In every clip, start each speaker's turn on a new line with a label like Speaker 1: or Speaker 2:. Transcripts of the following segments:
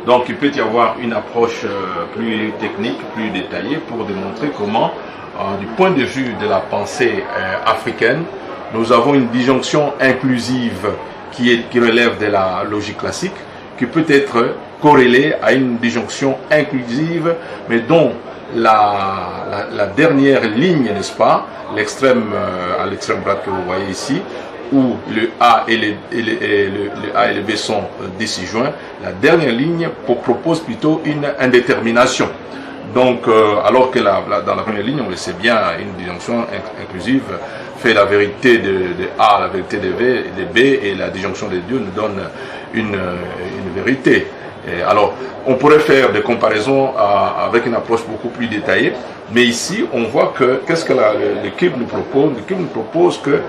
Speaker 1: Donc il peut y avoir une approche plus technique, plus détaillée pour démontrer comment, du point de vue de la pensée africaine, nous avons une disjonction inclusive qui relève de la logique classique, qui peut être corrélée à une disjonction inclusive, mais dont la dernière ligne, n'est-ce pas, l'extrême, à l'extrême droite que vous voyez ici, où le A et le A et le B sont disjoints, la dernière ligne propose plutôt une indétermination. Donc, alors que dans la première ligne, on le sait bien, une disjonction inclusive fait la vérité de A, la vérité de B, et la disjonction des deux nous donne une vérité. Et alors, on pourrait faire des comparaisons avec une approche beaucoup plus détaillée, mais ici, on voit que, qu'est-ce que le cube nous propose? Le cube nous propose que,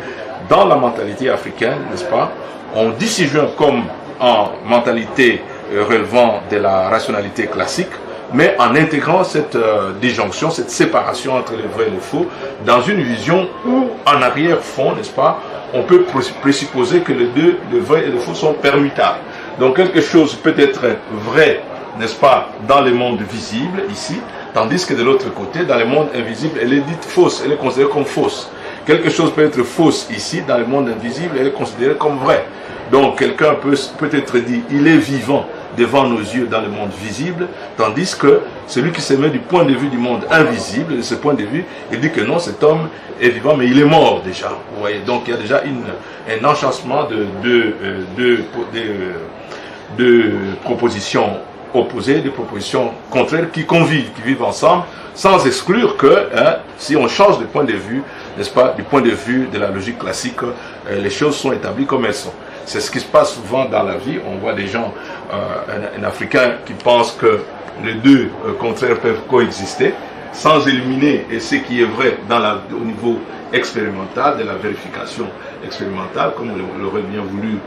Speaker 1: dans la mentalité africaine, n'est-ce pas, on disjoint comme en mentalité relevant de la rationalité classique, mais en intégrant cette disjonction, cette séparation entre le vrai et le faux, dans une vision où, en arrière-fond, n'est-ce pas, on peut présupposer que les deux, le vrai et le faux, sont permutables. Donc quelque chose peut être vrai, n'est-ce pas, dans le monde visible, ici, tandis que de l'autre côté, dans le monde invisible, elle est dite fausse, elle est considérée comme fausse. Quelque chose peut être fausse ici, dans le monde invisible, elle est considérée comme vraie. Donc quelqu'un peut être dit, il est vivant devant nos yeux dans le monde visible, tandis que celui qui se met du point de vue du monde invisible, de ce point de vue, il dit que non, cet homme est vivant, mais il est mort déjà. Vous voyez, donc il y a déjà un enchâssement de propositions opposées, de propositions contraires qui convivent, qui vivent ensemble, sans exclure que si on change de point de vue, n'est-ce pas, du point de vue de la logique classique, les choses sont établies comme elles sont. C'est ce qui se passe souvent dans la vie. On voit des gens, un Africain qui pense que les deux contraires peuvent coexister, sans éliminer ce qui est vrai au niveau expérimental, de la vérification expérimentale, comme l'aurait bien voulu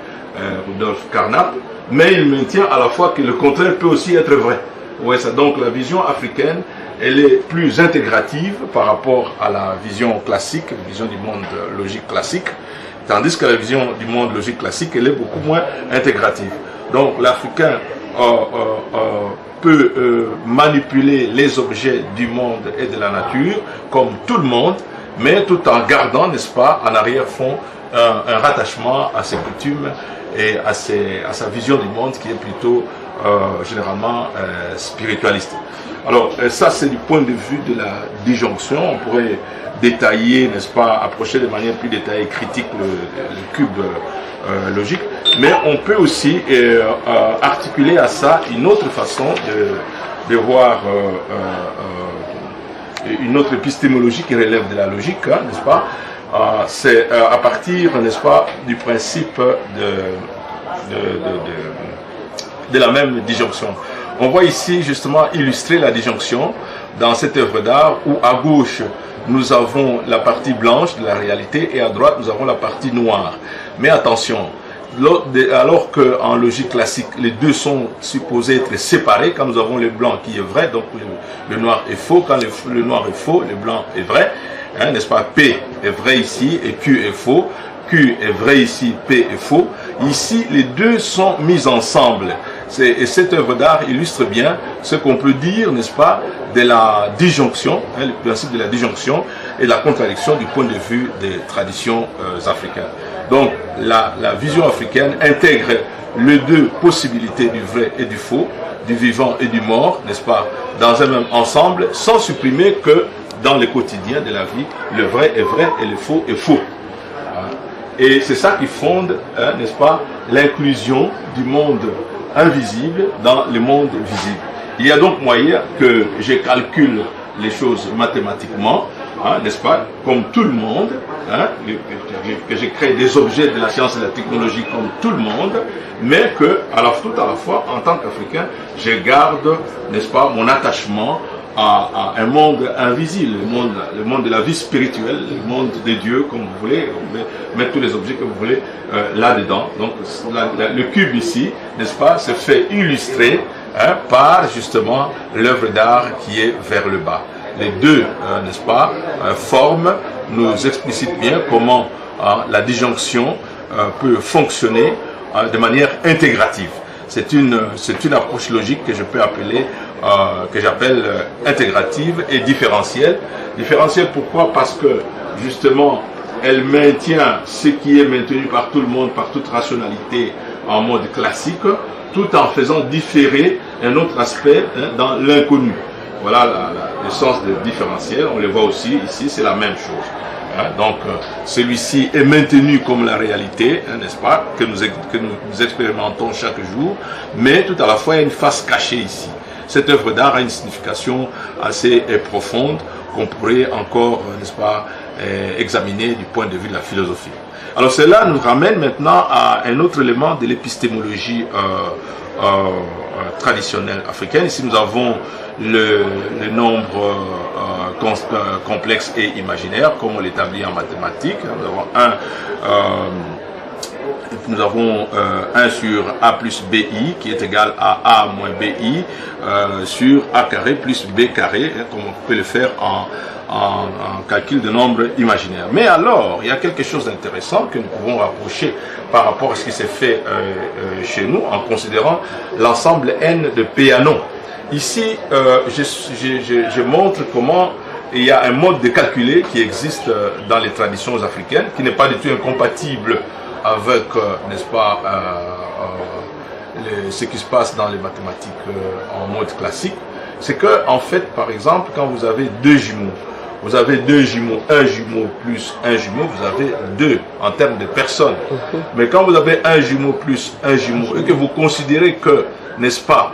Speaker 1: Rudolf Carnap, mais il maintient à la fois que le contraire peut aussi être vrai. Ouais, ça. Donc la vision africaine, elle est plus intégrative par rapport à la vision classique, la vision du monde logique classique, tandis que la vision du monde logique classique, elle est beaucoup moins intégrative. Donc l'Africain peut manipuler les objets du monde et de la nature, comme tout le monde, mais tout en gardant, n'est-ce pas, en arrière-fond, un rattachement à ses coutumes et à sa vision du monde qui est plutôt généralement spiritualiste. Alors ça, c'est du point de vue de la disjonction. On pourrait détailler, n'est-ce pas, approcher de manière plus détaillée, critique le cube logique, mais on peut aussi articuler à ça une autre façon de voir une autre épistémologie qui relève de la logique, n'est-ce pas? C'est à partir, n'est-ce pas, du principe de la même disjonction. On voit ici justement illustrer la disjonction dans cette œuvre d'art où à gauche nous avons la partie blanche de la réalité et à droite nous avons la partie noire. Mais attention, alors qu'en logique classique les deux sont supposés être séparés, quand nous avons le blanc qui est vrai, donc le noir est faux, quand le noir est faux, le blanc est vrai, n'est-ce pas? P est vrai ici et Q est faux, Q est vrai ici, P est faux. Ici les deux sont mis ensemble. Et cette œuvre d'art illustre bien ce qu'on peut dire, n'est-ce pas, de la disjonction, le principe de la disjonction et de la contradiction du point de vue des traditions africaines. Donc la vision africaine intègre les deux possibilités du vrai et du faux, du vivant et du mort, n'est-ce pas, dans un même ensemble, sans supprimer que dans le quotidien de la vie, le vrai est vrai et le faux est faux. Et c'est ça qui fonde, n'est-ce pas, l'inclusion du monde invisible dans le monde visible. Il y a donc moyen que je calcule les choses mathématiquement, n'est-ce pas, comme tout le monde, que je crée des objets de la science et de la technologie comme tout le monde, mais que, tout à la fois, en tant qu'Africain, je garde, n'est-ce pas, mon attachement à un monde invisible, le monde de la vie spirituelle, le monde des dieux, comme vous voulez, vous pouvez mettre tous les objets que vous voulez là-dedans. Donc le cube ici, n'est-ce pas, se fait illustrer par justement l'œuvre d'art qui est vers le bas. Les deux, n'est-ce pas, formes nous explicitent bien comment la disjonction peut fonctionner de manière intégrative. c'est une approche logique que je peux appeler, que j'appelle intégrative et différentielle. Différentielle pourquoi? Parce que justement, elle maintient ce qui est maintenu par tout le monde, par toute rationalité en mode classique, tout en faisant différer un autre aspect dans l'inconnu. Voilà le sens de différentiel. On le voit aussi ici, c'est la même chose. Donc, celui-ci est maintenu comme la réalité, n'est-ce pas, que nous expérimentons chaque jour, mais tout à la fois, il y a une face cachée ici. Cette œuvre d'art a une signification assez profonde qu'on pourrait encore, n'est-ce pas, examiner du point de vue de la philosophie. Alors cela nous ramène maintenant à un autre élément de l'épistémologie traditionnelle africaine. Ici nous avons le nombre complexe et imaginaire, comme on l'établit en mathématiques. Nous avons 1 sur A plus BI qui est égal à A moins BI sur A carré plus B carré, comme on peut le faire en calcul de nombre imaginaire. Mais alors, il y a quelque chose d'intéressant que nous pouvons rapprocher par rapport à ce qui s'est fait chez nous en considérant l'ensemble N de Peano. Ici, je montre comment il y a un mode de calculer qui existe dans les traditions africaines, qui n'est pas du tout incompatible avec, n'est-ce pas, ce qui se passe dans les mathématiques en mode classique. C'est que, en fait, par exemple, quand vous avez deux jumeaux, vous avez deux jumeaux, un jumeau plus un jumeau, vous avez deux en termes de personnes. Mais quand vous avez un jumeau plus un jumeau et que vous considérez que, n'est-ce pas,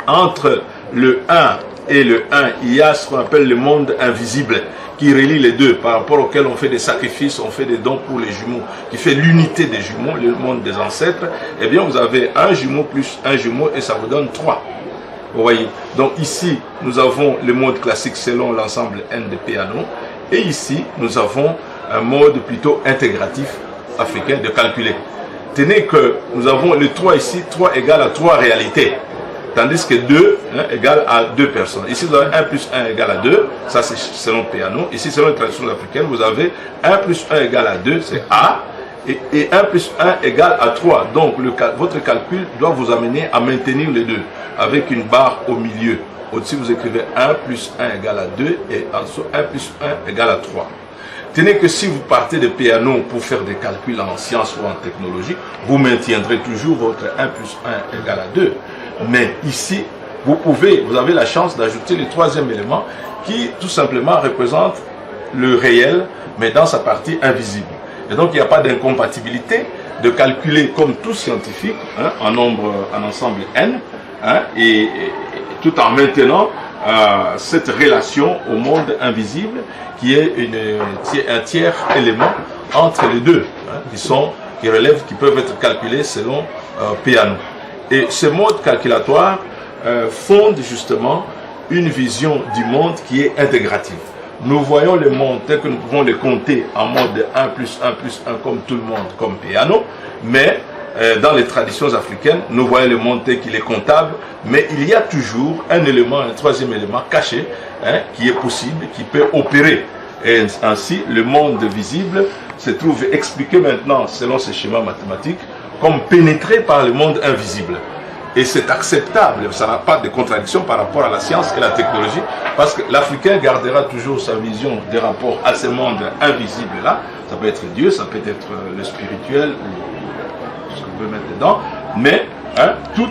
Speaker 1: entre le 1 et le 1, il y a ce qu'on appelle le monde invisible qui relie les deux, par rapport auquel on fait des sacrifices, on fait des dons pour les jumeaux, qui fait l'unité des jumeaux, le monde des ancêtres. Eh bien, vous avez un jumeau plus un jumeau et ça vous donne 3. Vous voyez, donc ici, nous avons le mode classique selon l'ensemble N de Peano. Et ici, nous avons un mode plutôt intégratif africain de calculer. Tenez que nous avons le 3 ici, 3 égale à 3 réalités. Tandis que 2 égale à 2 personnes. Ici, vous avez 1 plus 1 égale à 2. Ça, c'est selon Peano. Ici, selon les traditions africaines, vous avez 1 plus 1 égale à 2, c'est A. Et 1 plus 1 égale à 3. Donc, votre calcul doit vous amener à maintenir les deux, avec une barre au milieu. Au-dessus, vous écrivez 1 plus 1 égale à 2 et en dessous, 1 plus 1 égale à 3. Tenez que si vous partez de Peano pour faire des calculs en sciences ou en technologie, vous maintiendrez toujours votre 1 plus 1 égale à 2. Mais ici, vous avez la chance d'ajouter le troisième élément qui, tout simplement, représente le réel, mais dans sa partie invisible. Et donc, il n'y a pas d'incompatibilité de calculer comme tout scientifique en ensemble n, et tout en maintenant cette relation au monde invisible qui est un tiers élément entre les deux, qui peuvent être calculés selon Peano. Et ce mode calculatoire fonde justement une vision du monde qui est intégrative. Nous voyons le monde tel que nous pouvons le compter en mode 1 plus 1 plus 1 comme tout le monde, comme Peano, mais dans les traditions africaines, nous voyons le monde tel qu'il est comptable, mais il y a toujours un élément, un troisième élément caché, qui est possible, qui peut opérer. Et ainsi, le monde visible se trouve expliqué maintenant, selon ce schéma mathématique, comme pénétré par le monde invisible. Et c'est acceptable, ça n'a pas de contradiction par rapport à la science et la technologie, parce que l'Africain gardera toujours sa vision des rapports à ce monde invisible-là. Ça peut être Dieu, ça peut être le spirituel, ou ce qu'on veut mettre dedans, mais tout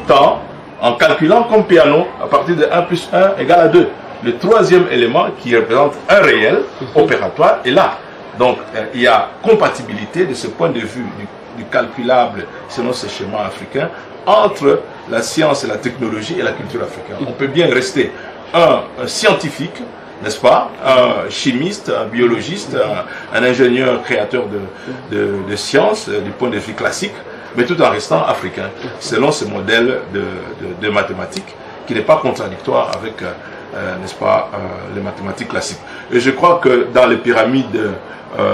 Speaker 1: en calculant comme Peano, à partir de 1 plus 1 égale à 2. Le troisième élément qui représente un réel opératoire est là. Donc il y a compatibilité de ce point de vue du calculable selon ce schéma africain entre la science et la technologie et la culture africaine. On peut bien rester un scientifique, n'est-ce pas, un chimiste, un biologiste, un ingénieur créateur de sciences du point de vue classique, mais tout en restant africain, selon ce modèle de mathématiques qui n'est pas contradictoire avec, n'est-ce pas, les mathématiques classiques. Et je crois que dans les pyramides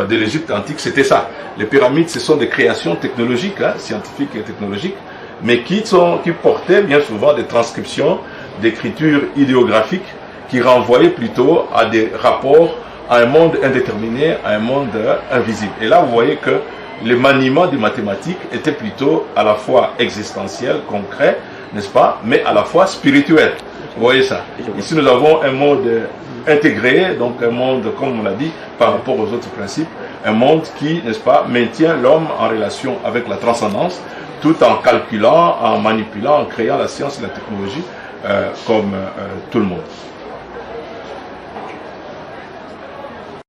Speaker 1: de l'Égypte antique, c'était ça. Les pyramides, ce sont des créations technologiques, scientifiques et technologiques, mais qui portaient bien souvent des transcriptions d'écritures idéographiques qui renvoyaient plutôt à des rapports à un monde indéterminé, à un monde invisible. Et là, vous voyez que le maniement des mathématiques était plutôt à la fois existentiel, concret, n'est-ce pas, mais à la fois spirituel. Vous voyez ça. Ici, nous avons un monde intégré, donc un monde, comme on l'a dit, par rapport aux autres principes, un monde qui, n'est-ce pas, maintient l'homme en relation avec la transcendance, tout en calculant, en manipulant, en créant la science et la technologie comme tout le monde.